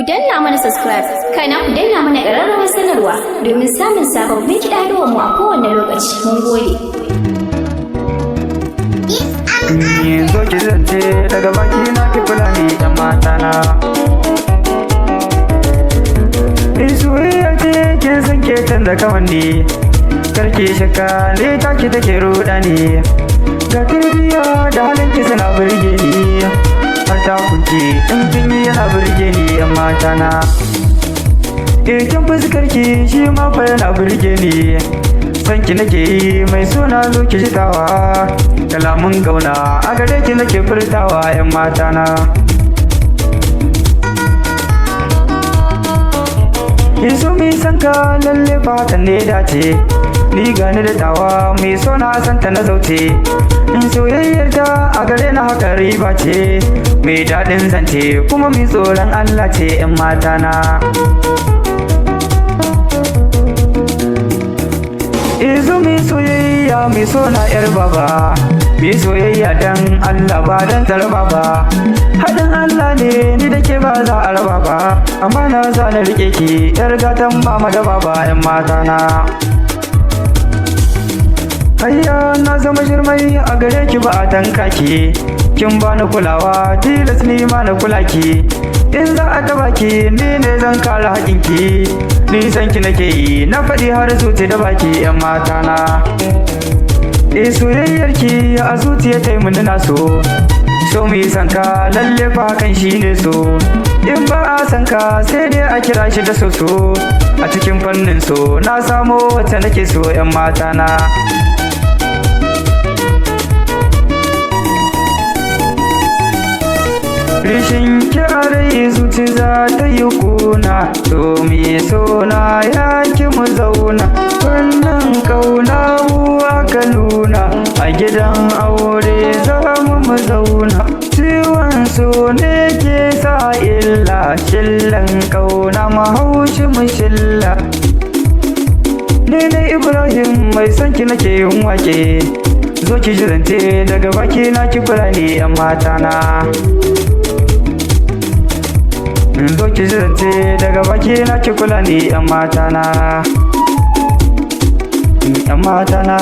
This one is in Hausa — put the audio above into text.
Ku danna mana subscribe, kana ku danna mana ƙararrawar sanarwa domin samun sababbin kiɗaɗuwanmu a kowane lokaci. Mun gode. Zo ki zance daga baki na ki fulani ɗan matana. Soyayya ce kin san ke canza kamanni, karki shakka ne taki take ruɗa ne. Ga tarbiyya da halinki suna burge ni, har ta kunki in kin yi yana burge ni ɗan matana. Kin fuskarki shi ma fa yana burge ni, sanki nake yi mai suna zo ki jitawa, kalamun gauna a gare ki nake furtawa yan matana. Yesu mi san ka lalle fatan ne dace, ni gani da tawa mai sona santa na zauce. In soyayyar ta a gare na haka riba ce, mai daɗin zance kuma mai tsoron Allah ce yan matana. Izo mi soyayya mai sona yar baba, mi soyayya dan Allah ba dan tarba ba. Haɗin Allah ne ni da ke ba za a raba ba, amma na za na rike ki yar gatan mama da baba yan matana. Hayya na zama shirmai a gare ki ba a tanka ki, kin bani kulawa tilas ni ma na kula ki. In za a taba ki ni ne zan kare haƙinki, ni san ki nake yi na faɗi har zuci da baki yan matana. Soyayyar ki a zuciya ta yi mun na so mu yi sanka lalle fa kan shi ne so. In ba a sanka sai dai a kira shi da soso, a cikin fannin so na samo wacce nake so yan matana. Rishin kyarai zuci za ta yi kuna, to me sona ya ki mu zauna. Wannan kauna mu aka nuna, a gidan aure za mu zauna. Ciwon so ne ke sa illa, shillan kauna mahaushi mu shilla. Ni ne Ibrahim mai son ki nake yin wake, zo ki zance daga baki na ki fulani yan matana. Zo ki zance daga baki na ki kula ni yan matana, yan matana.